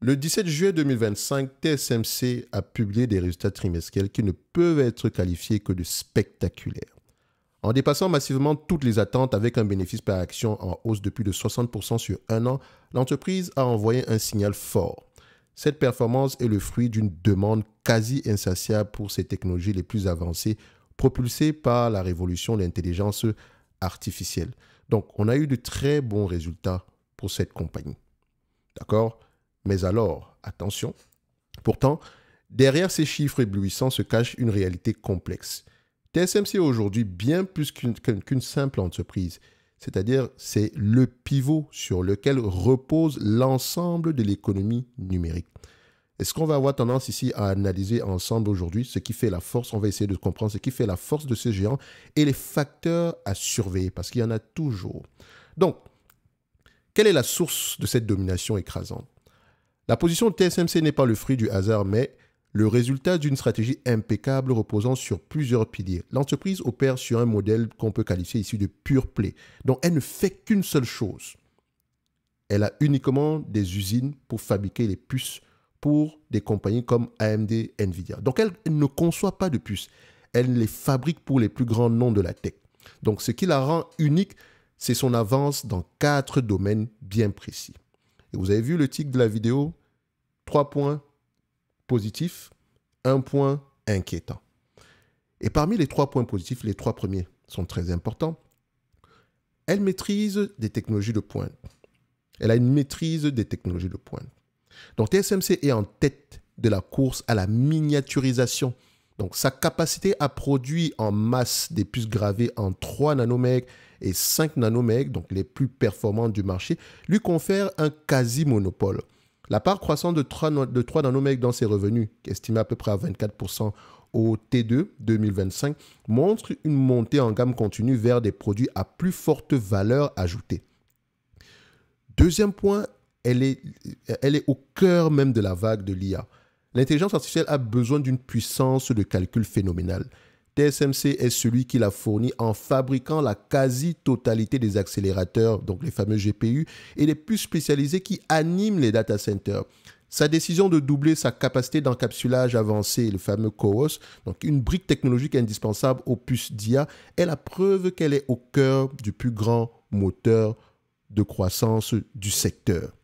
Le 17 juillet 2025, TSMC a publié des résultats trimestriels qui ne peuvent être qualifiés que de spectaculaires. En dépassant massivement toutes les attentes avec un bénéfice par action en hausse de plus de 60% sur un an, l'entreprise a envoyé un signal fort. Cette performance est le fruit d'une demande quasi insatiable pour ces technologies les plus avancées, propulsées par la révolution de l'intelligence artificielle. Donc, on a eu de très bons résultats pour cette compagnie. D'accord? Mais alors, attention. Pourtant, derrière ces chiffres éblouissants se cache une réalité complexe. TSMC est aujourd'hui bien plus qu'une simple entreprise. C'est-à-dire, c'est le pivot sur lequel repose l'ensemble de l'économie numérique. Est-ce qu'on va avoir tendance ici à analyser ensemble aujourd'hui ce qui fait la force? On va essayer de comprendre ce qui fait la force de ce géant et les facteurs à surveiller, parce qu'il y en a toujours. Donc, quelle est la source de cette domination écrasante? La position de TSMC n'est pas le fruit du hasard, mais le résultat d'une stratégie impeccable reposant sur plusieurs piliers. L'entreprise opère sur un modèle qu'on peut qualifier ici de pure play. Donc, elle ne fait qu'une seule chose. Elle a uniquement des usines pour fabriquer les puces pour des compagnies comme AMD, Nvidia. Donc, elle ne conçoit pas de puces. Elle les fabrique pour les plus grands noms de la tech. Donc, ce qui la rend unique, c'est son avance dans 4 domaines bien précis. Et vous avez vu le titre de la vidéo, 3 points positifs, 1 point inquiétant. Et parmi les 3 points positifs, les 3 premiers sont très importants. Elle maîtrise des technologies de pointe. Elle a une maîtrise des technologies de pointe. Donc TSMC est en tête de la course à la miniaturisation. Donc sa capacité à produire en masse des puces gravées en 3 nanomètres et 5 nanomètres, donc les plus performantes du marché, lui confère un quasi-monopole. La part croissante de 3 nanomètres dans ses revenus, qui est estimée à peu près à 24% au T2 2025, montre une montée en gamme continue vers des produits à plus forte valeur ajoutée. Deuxième point, elle est au cœur même de la vague de l'IA. L'intelligence artificielle a besoin d'une puissance de calcul phénoménale. TSMC est celui qui l'a fourni en fabriquant la quasi-totalité des accélérateurs, donc les fameux GPU, et les puces spécialisées qui animent les data centers. Sa décision de doubler sa capacité d'encapsulage avancé, le fameux CoWoS, donc une brique technologique indispensable aux puces d'IA, est la preuve qu'elle est au cœur du plus grand moteur de croissance du secteur.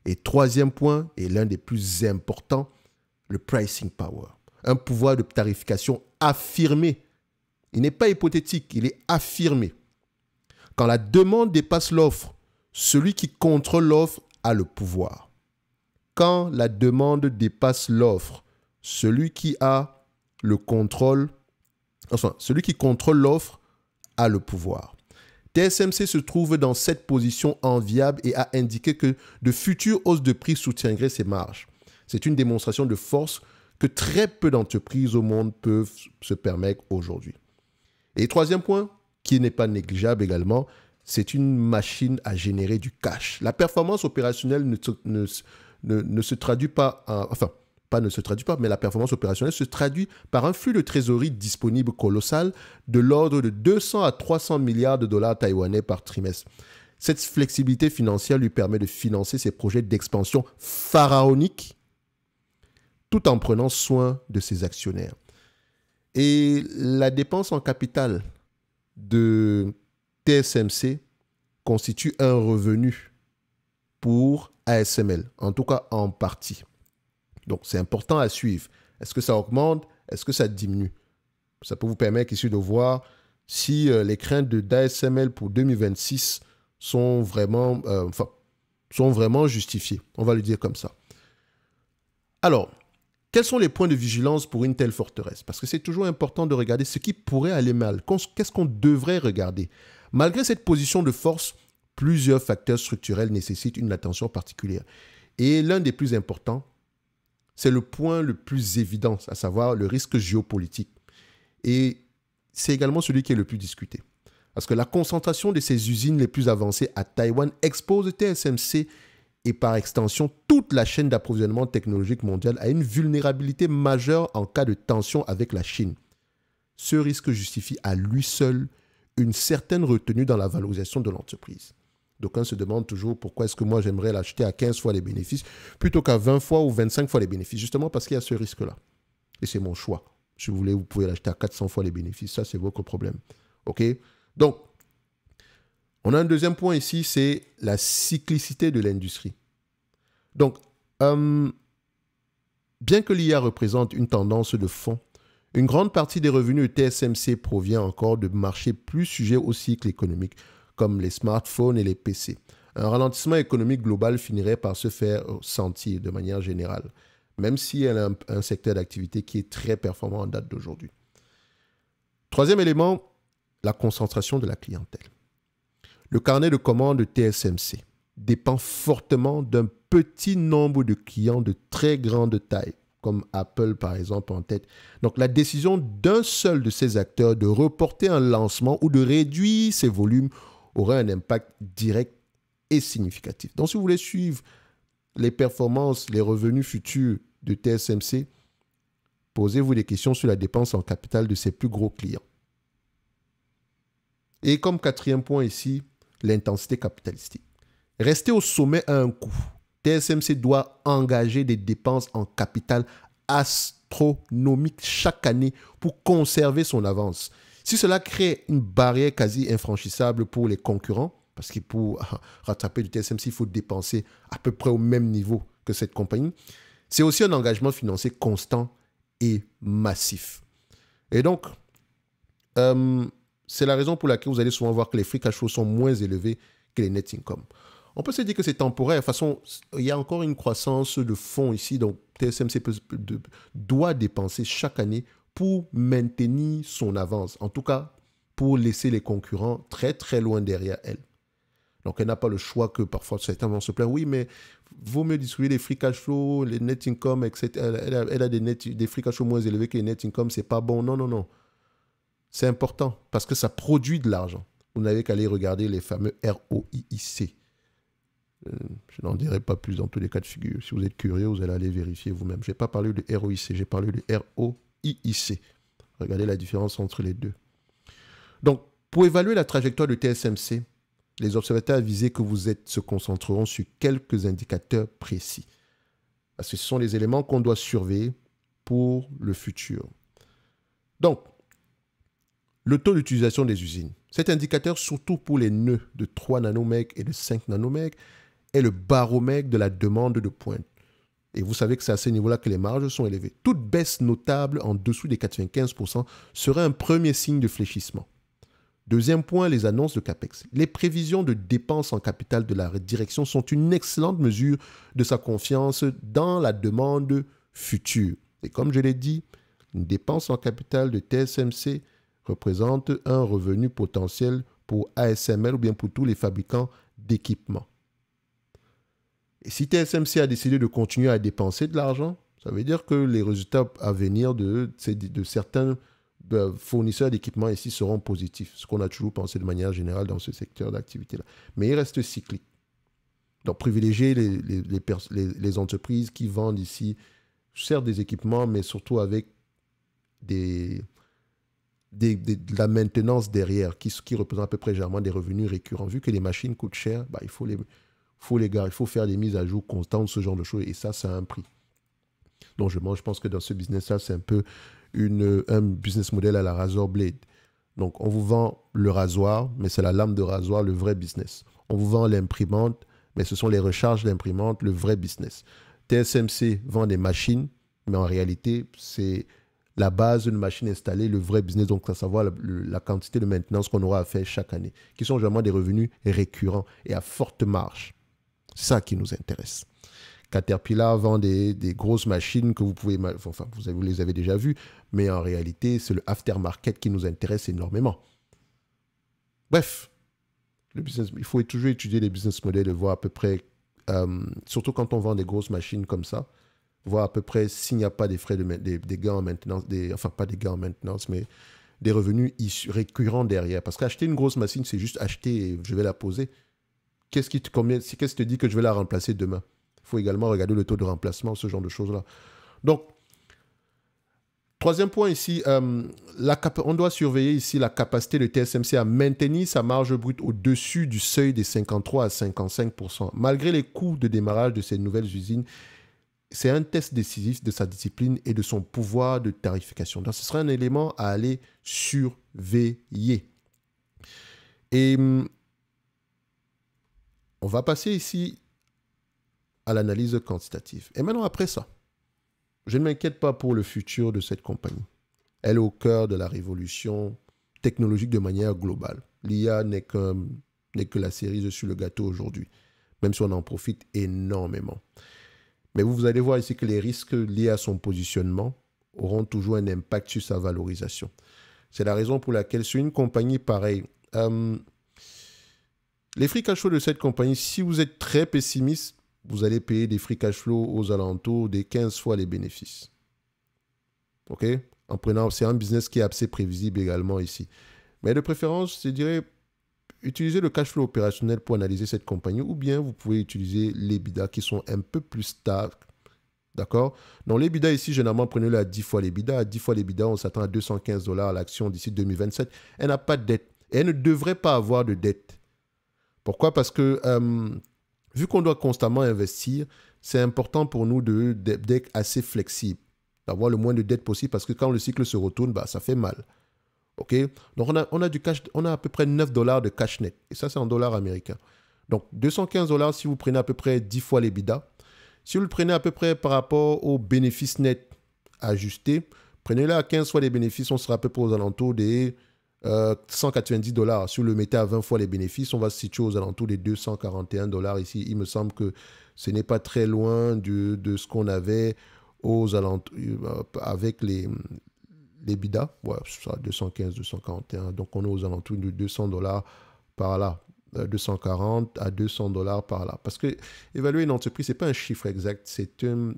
Et troisième point, et l'un des plus importants, le pricing power. Un pouvoir de tarification affirmé. Il n'est pas hypothétique, il est affirmé. Quand la demande dépasse l'offre, celui qui contrôle l'offre a le pouvoir. Quand la demande dépasse l'offre, celui qui a le contrôle, celui qui contrôle l'offre a le pouvoir. TSMC se trouve dans cette position enviable et a indiqué que de futures hausses de prix soutiendraient ses marges. C'est une démonstration de force que très peu d'entreprises au monde peuvent se permettre aujourd'hui. Et troisième point, qui n'est pas négligeable également, c'est une machine à générer du cash. La performance opérationnelle ne se traduit pas, mais la performance opérationnelle se traduit par un flux de trésorerie disponible colossal de l'ordre de 200 à 300 milliards de dollars taïwanais par trimestre. Cette flexibilité financière lui permet de financer ses projets d'expansion pharaoniques tout en prenant soin de ses actionnaires. Et la dépense en capital de TSMC constitue un revenu pour ASML, en tout cas en partie. Donc, c'est important à suivre. Est-ce que ça augmente? Est-ce que ça diminue? Ça peut vous permettre ici de voir si les craintes d'ASML pour 2026 sont vraiment justifiées. On va le dire comme ça. Alors, quels sont les points de vigilance pour une telle forteresse? Parce que c'est toujours important de regarder ce qui pourrait aller mal. Qu'est-ce qu'on devrait regarder? Malgré cette position de force, plusieurs facteurs structurels nécessitent une attention particulière. Et l'un des plus importants, c'est le point le plus évident, à savoir le risque géopolitique. Et c'est également celui qui est le plus discuté. Parce que la concentration de ces usines les plus avancées à Taïwan expose TSMC et par extension toute la chaîne d'approvisionnement technologique mondiale à une vulnérabilité majeure en cas de tension avec la Chine. Ce risque justifie à lui seul une certaine retenue dans la valorisation de l'entreprise. D'aucuns se demandent toujours pourquoi est-ce que moi j'aimerais l'acheter à 15 fois les bénéfices plutôt qu'à 20 fois ou 25 fois les bénéfices. Justement parce qu'il y a ce risque-là. Et c'est mon choix. Si vous voulez, vous pouvez l'acheter à 400 fois les bénéfices. Ça, c'est votre problème. OK? Donc, on a un deuxième point ici, c'est la cyclicité de l'industrie. Donc, bien que l'IA représente une tendance de fond, une grande partie des revenus de TSMC provient encore de marchés plus sujets au cycle économique, comme les smartphones et les PC. Un ralentissement économique global finirait par se faire sentir de manière générale, même si elle a un secteur d'activité qui est très performant en date d'aujourd'hui. Troisième élément, la concentration de la clientèle. Le carnet de commandes de TSMC dépend fortement d'un petit nombre de clients de très grande taille, comme Apple par exemple en tête. Donc la décision d'un seul de ces acteurs de reporter un lancement ou de réduire ses volumes aurait un impact direct et significatif. Donc si vous voulez suivre les performances, les revenus futurs de TSMC, posez-vous des questions sur la dépense en capital de ses plus gros clients. Et comme quatrième point ici, l'intensité capitalistique. Rester au sommet a un coût. TSMC doit engager des dépenses en capital astronomiques chaque année pour conserver son avance. Si cela crée une barrière quasi infranchissable pour les concurrents, parce que pour rattraper du TSMC, il faut dépenser à peu près au même niveau que cette compagnie, c'est aussi un engagement financier constant et massif. Et donc, c'est la raison pour laquelle vous allez souvent voir que les free cash flow sont moins élevés que les net income. On peut se dire que c'est temporaire. De toute façon, il y a encore une croissance de fonds ici. Donc, TSMC doit dépenser chaque année pour maintenir son avance. En tout cas, pour laisser les concurrents très, très loin derrière elle. Donc, elle n'a pas le choix que parfois certains vont se plaindre. Oui, mais vaut mieux distribuer les free cash flow, les net income, etc. Elle a des free cash flow moins élevés que les net income. C'est pas bon. Non, non, non. C'est important parce que ça produit de l'argent. Vous n'avez qu'à aller regarder les fameux ROIC. Je n'en dirai pas plus dans tous les cas de figure. Si vous êtes curieux, vous allez aller vérifier vous-même. Je n'ai pas parlé de ROIC, j'ai parlé de ROIC. Regardez la différence entre les deux. Donc, pour évaluer la trajectoire de TSMC, les observateurs avisés que vous êtes se concentreront sur quelques indicateurs précis. Parce que ce sont les éléments qu'on doit surveiller pour le futur. Donc, le taux d'utilisation des usines. Cet indicateur, surtout pour les nœuds de 3 nanomètres et de 5 nanomètres, est le baromètre de la demande de pointe. Et vous savez que c'est à ce niveau-là que les marges sont élevées. Toute baisse notable en dessous des 95% serait un premier signe de fléchissement. Deuxième point, les annonces de CAPEX. Les prévisions de dépenses en capital de la direction sont une excellente mesure de sa confiance dans la demande future. Et comme je l'ai dit, une dépense en capital de TSMC représente un revenu potentiel pour ASML ou bien pour tous les fabricants d'équipements. Et si TSMC a décidé de continuer à dépenser de l'argent, ça veut dire que les résultats à venir de certains fournisseurs d'équipements ici seront positifs, ce qu'on a toujours pensé de manière générale dans ce secteur d'activité-là. Mais il reste cyclique. Donc, privilégier les entreprises qui vendent ici, certes des équipements, mais surtout avec de la maintenance derrière, qui représente à peu près généralement des revenus récurrents. Vu que les machines coûtent cher, il faut faire des mises à jour constantes, ce genre de choses, et ça a un prix. Donc, je pense que dans ce business-là, c'est un peu un business model à la razor blade. Donc, on vous vend le rasoir, mais c'est la lame de rasoir, le vrai business. On vous vend l'imprimante, mais ce sont les recharges d'imprimante, le vrai business. TSMC vend des machines, mais en réalité, c'est la base d'une machine installée, le vrai business, donc à savoir la quantité de maintenance qu'on aura à faire chaque année, qui sont généralement des revenus récurrents et à forte marge. C'est ça qui nous intéresse. Caterpillar vend des grosses machines que vous les avez déjà vues, mais en réalité, c'est le aftermarket qui nous intéresse énormément. Bref, le business, il faut toujours étudier les business models et voir à peu près, surtout quand on vend des grosses machines comme ça, voir à peu près s'il n'y a pas des frais, des gains en maintenance, pas des gains en maintenance, mais des revenus récurrents derrière. Parce qu'acheter une grosse machine, c'est juste acheter et je vais la poser. Qu'est-ce qui te dit que je vais la remplacer demain? Il faut également regarder le taux de remplacement, ce genre de choses-là. Donc, Troisième point ici, on doit surveiller ici la capacité de TSMC à maintenir sa marge brute au-dessus du seuil des 53 à 55%. Malgré les coûts de démarrage de ces nouvelles usines, c'est un test décisif de sa discipline et de son pouvoir de tarification. Donc, ce sera un élément à aller surveiller. Et on va passer ici à l'analyse quantitative. Et maintenant, après ça, je ne m'inquiète pas pour le futur de cette compagnie. Elle est au cœur de la révolution technologique de manière globale. L'IA n'est que la cerise sur le gâteau aujourd'hui, même si on en profite énormément. Mais vous allez voir ici que les risques liés à son positionnement auront toujours un impact sur sa valorisation. C'est la raison pour laquelle sur une compagnie pareille, les free cash flow de cette compagnie, si vous êtes très pessimiste, vous allez payer des free cash flow aux alentours des 15 fois les bénéfices. OK? En prenant, c'est un business qui est assez prévisible également ici. Mais de préférence, je dirais, utilisez le cash flow opérationnel pour analyser cette compagnie ou bien vous pouvez utiliser les EBITDA qui sont un peu plus stables. D'accord? Donc, les EBITDA ici, généralement, prenez-le à 10 fois les EBITDA. À 10 fois les EBITDA, on s'attend à 215 $ à l'action d'ici 2027. Elle n'a pas de dette. Et elle ne devrait pas avoir de dette. Pourquoi? Parce que vu qu'on doit constamment investir, c'est important pour nous d'être assez flexible, d'avoir le moins de dettes possible parce que quand le cycle se retourne, ça fait mal. OK? Donc, on a du cash, on a à peu près 9 $ de cash net. Et ça, c'est en dollars américains. Donc, 215 $ si vous prenez à peu près 10 fois l'EBITDA. Si vous le prenez à peu près par rapport aux bénéfices nets ajustés, prenez-le à 15 fois les bénéfices, on sera à peu près aux alentours des 190 $. Si vous le mettez à 20 fois les bénéfices, on va se situer aux alentours des 241 $ ici. Il me semble que ce n'est pas très loin de ce qu'on avait aux alentours avec les BIDA. Ouais, ça, 215, 241. Donc, on est aux alentours de 200 $ par là. 240 à 200 $ par là. Parce que évaluer une entreprise, ce n'est pas un chiffre exact, c'est un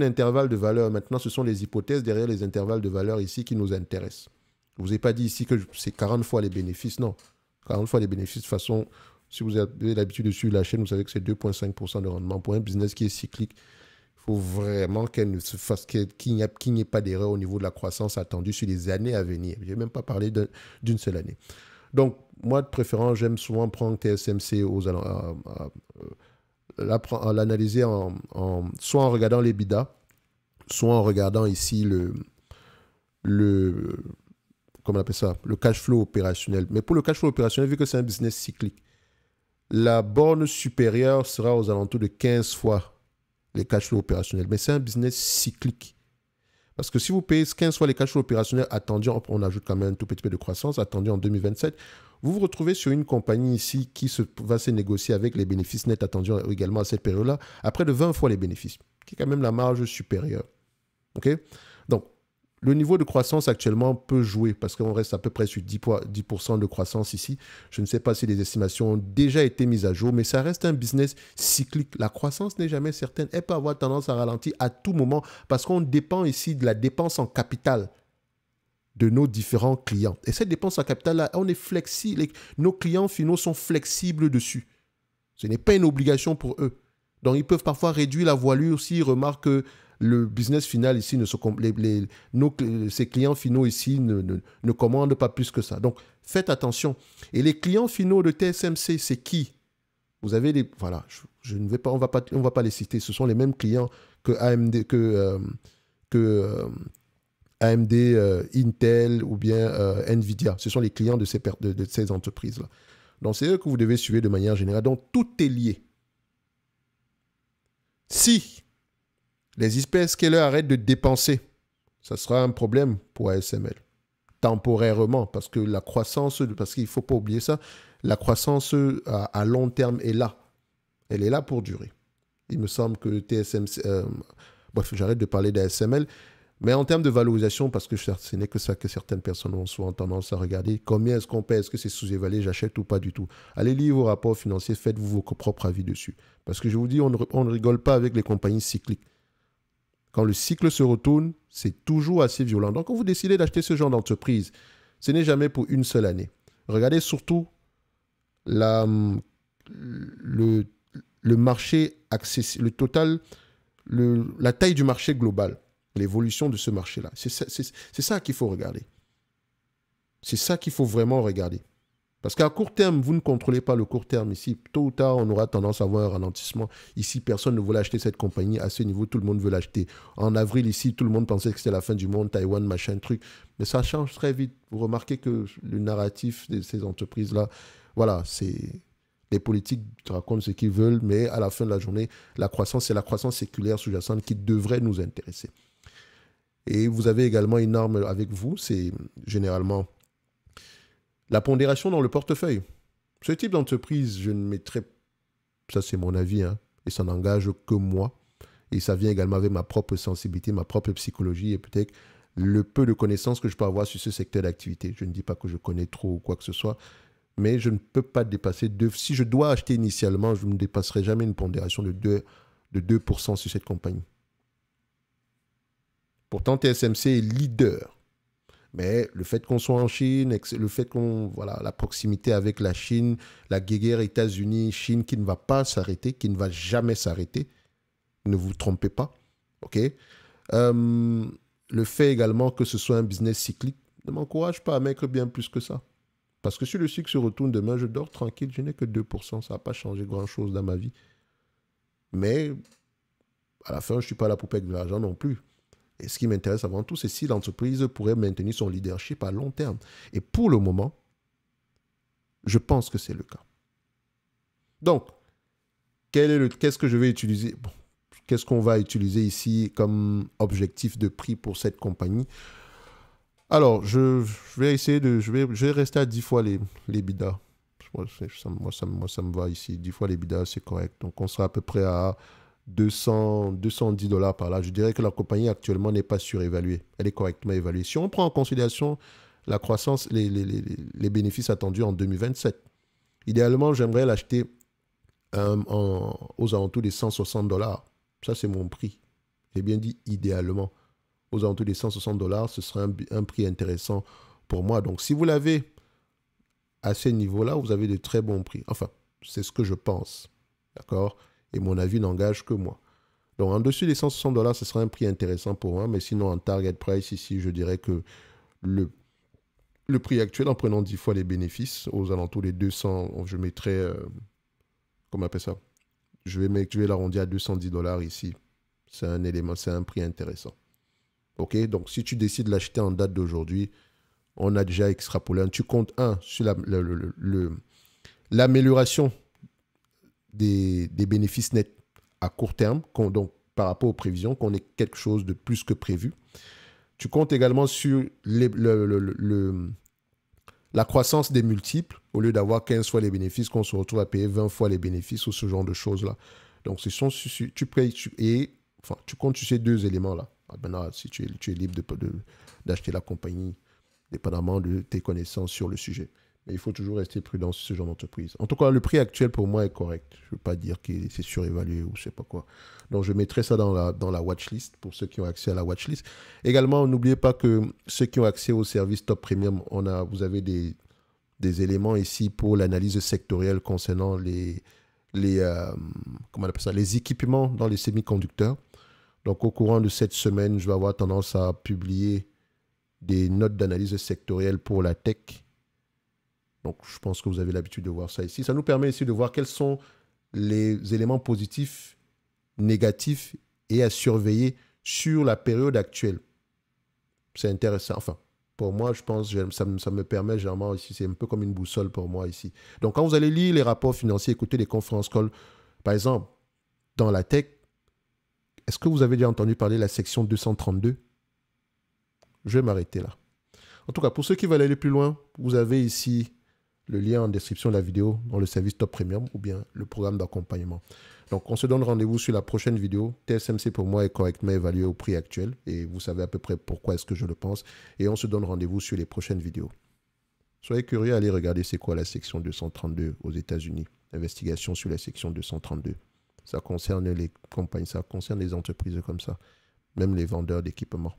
intervalle de valeur. Maintenant, ce sont les hypothèses derrière les intervalles de valeur ici qui nous intéressent. Je ne vous ai pas dit ici que c'est 40 fois les bénéfices, non. 40 fois les bénéfices, de toute façon, si vous avez l'habitude de suivre la chaîne, vous savez que c'est 2,5% de rendement. Pour un business qui est cyclique, il faut vraiment qu'il n'y ait pas d'erreur au niveau de la croissance attendue sur les années à venir. Je n'ai même pas parlé d'une seule année. Donc, moi, de préférence, j'aime souvent prendre TSMC l'analyser soit en regardant les BIDA, soit en regardant ici comment on appelle ça, le cash flow opérationnel. Mais pour le cash flow opérationnel, vu que c'est un business cyclique, la borne supérieure sera aux alentours de 15 fois les cash flows opérationnels. Mais c'est un business cyclique. Parce que si vous payez 15 fois les cash flows opérationnels attendus, on ajoute quand même un tout petit peu de croissance, attendus en 2027, vous vous retrouvez sur une compagnie ici qui va se négocier avec les bénéfices nets attendus également à cette période-là, à près de 20 fois les bénéfices, qui est quand même la marge supérieure. OK? Donc, le niveau de croissance actuellement peut jouer parce qu'on reste à peu près sur 10% de croissance ici. Je ne sais pas si les estimations ont déjà été mises à jour, mais ça reste un business cyclique. La croissance n'est jamais certaine. Elle peut avoir tendance à ralentir à tout moment parce qu'on dépend ici de la dépense en capital de nos différents clients. Et cette dépense en capital-là, on est flexible. Nos clients finaux sont flexibles dessus. Ce n'est pas une obligation pour eux. Donc, ils peuvent parfois réduire la voilure s'ils remarquent que le business final ici, ces clients finaux ici ne commandent pas plus que ça. Donc, faites attention. Et les clients finaux de TSMC, c'est qui? Vous avez les... Voilà, on va pas les citer. Ce sont les mêmes clients que AMD, Intel ou bien Nvidia. Ce sont les clients de ces entreprises-là. Donc, c'est eux que vous devez suivre de manière générale. Donc, tout est lié. Si les hyperscalers arrêtent de dépenser, ça sera un problème pour ASML. Temporairement, parce que la croissance, parce qu'il ne faut pas oublier ça, la croissance à long terme est là. Elle est là pour durer. Il me semble que TSMC... bref, j'arrête de parler d'ASML. Mais en termes de valorisation, parce que ce n'est que ça que certaines personnes ont souvent tendance à regarder, combien est-ce qu'on paie, est-ce que c'est sous-évalué, j'achète ou pas du tout. Allez lire vos rapports financiers, faites-vous vos propres avis dessus. Parce que je vous dis, on ne rigole pas avec les compagnies cycliques. Quand le cycle se retourne, c'est toujours assez violent. Donc, quand vous décidez d'acheter ce genre d'entreprise, ce n'est jamais pour une seule année. Regardez surtout le marché accessible, le total, la taille du marché global. l'évolution de ce marché-là. C'est ça qu'il faut regarder. C'est ça qu'il faut vraiment regarder. Parce qu'à court terme, vous ne contrôlez pas le court terme ici. Tôt ou tard, on aura tendance à avoir un ralentissement. Ici, personne ne voulait acheter cette compagnie. À ce niveau, tout le monde veut l'acheter. En avril, ici, tout le monde pensait que c'était la fin du monde, Taïwan, machin, truc. Mais ça change très vite. Vous remarquez que le narratif de ces entreprises-là, voilà, c'est... Les politiques racontent ce qu'ils veulent, mais à la fin de la journée, la croissance, c'est la croissance séculaire sous-jacente qui devrait nous intéresser. Et vous avez également une arme avec vous, c'est généralement la pondération dans le portefeuille. Ce type d'entreprise, je ne mettrais, ça c'est mon avis, hein, et ça n'engage que moi. Et ça vient également avec ma propre sensibilité, ma propre psychologie et peut-être le peu de connaissances que je peux avoir sur ce secteur d'activité. Je ne dis pas que je connais trop ou quoi que ce soit, mais je ne peux pas dépasser 2. Si je dois acheter initialement, je ne dépasserai jamais une pondération de 2% sur cette compagnie. Pourtant, TSMC est leader. Mais le fait qu'on soit en Chine, le fait qu'on, voilà, la proximité avec la Chine, la guerre États-Unis-Chine qui ne va pas s'arrêter, qui ne va jamais s'arrêter, ne vous trompez pas, ok? Le fait également que ce soit un business cyclique ne m'encourage pas à mettre bien plus que ça. Parce que si le cycle se retourne demain, je dors tranquille, je n'ai que 2%, ça ne va pas changer grand-chose dans ma vie. Mais à la fin, je ne suis pas là pour perdre de l'argent non plus. Et ce qui m'intéresse avant tout, c'est si l'entreprise pourrait maintenir son leadership à long terme. Et pour le moment, je pense que c'est le cas. Donc, qu'est-ce que je vais utiliser? Bon, qu'est-ce qu'on va utiliser ici comme objectif de prix pour cette compagnie? Alors, je vais essayer de... Je vais rester à 10 fois les bidas. Moi, ça me va ici. 10 fois les bidas, c'est correct. Donc, on sera à peu près à 210 $ par là. Je dirais que la compagnie actuellement n'est pas surévaluée. Elle est correctement évaluée. Si on prend en considération la croissance, les bénéfices attendus en 2027, idéalement, j'aimerais l'acheter aux alentours des 160 $. Ça, c'est mon prix. J'ai bien dit idéalement. Aux alentours des 160 $, ce serait un prix intéressant pour moi. Donc, si vous l'avez à ce niveau-là, vous avez de très bons prix. Enfin, c'est ce que je pense. D'accord? Et mon avis n'engage que moi. Donc, en dessus des 160 $, ce serait un prix intéressant pour moi. Mais sinon, en target price, ici, je dirais que le prix actuel, en prenant 10 fois les bénéfices, aux alentours des 200, je mettrais... comment on appelle ça? Je vais l'arrondir à 210 $ ici. C'est un élément, c'est un prix intéressant. OK? Donc, si tu décides de l'acheter en date d'aujourd'hui, on a déjà extrapolé. Tu comptes, sur l'amélioration des bénéfices nets à court terme, donc par rapport aux prévisions, qu'on ait quelque chose de plus que prévu. Tu comptes également sur la croissance des multiples, au lieu d'avoir 15 fois les bénéfices, qu'on se retrouve à payer 20 fois les bénéfices ou ce genre de choses-là. Donc, tu comptes sur ces deux éléments-là. Maintenant, si tu es libre d'acheter la compagnie, dépendamment de tes connaissances sur le sujet. Mais il faut toujours rester prudent sur ce genre d'entreprise. En tout cas, le prix actuel pour moi est correct. Je ne veux pas dire que c'est surévalué ou je ne sais pas quoi. Donc, je mettrai ça dans la watchlist pour ceux qui ont accès à la watchlist. Également, n'oubliez pas que ceux qui ont accès au service Top Premium, vous avez des éléments ici pour l'analyse sectorielle concernant comment on appelle ça, les équipements dans les semi-conducteurs. Donc, au courant de cette semaine, je vais avoir tendance à publier des notes d'analyse sectorielle pour la tech. Donc, je pense que vous avez l'habitude de voir ça ici. Ça nous permet ici de voir quels sont les éléments positifs, négatifs et à surveiller sur la période actuelle. C'est intéressant. Enfin, pour moi, je pense que ça me permet généralement ici, c'est un peu comme une boussole pour moi ici. Donc, quand vous allez lire les rapports financiers, écouter les conférences calls, par exemple, dans la tech, est-ce que vous avez déjà entendu parler de la section 232? Je vais m'arrêter là. En tout cas, pour ceux qui veulent aller plus loin, vous avez ici le lien en description de la vidéo dans le service Top Premium ou bien le programme d'accompagnement. Donc, on se donne rendez-vous sur la prochaine vidéo. TSMC, pour moi, est correctement évalué au prix actuel et vous savez à peu près pourquoi est-ce que je le pense. Et on se donne rendez-vous sur les prochaines vidéos. Soyez curieux, allez regarder c'est quoi la section 232 aux États-Unis. Investigation sur la section 232. Ça concerne les compagnies, ça concerne les entreprises comme ça, même les vendeurs d'équipements.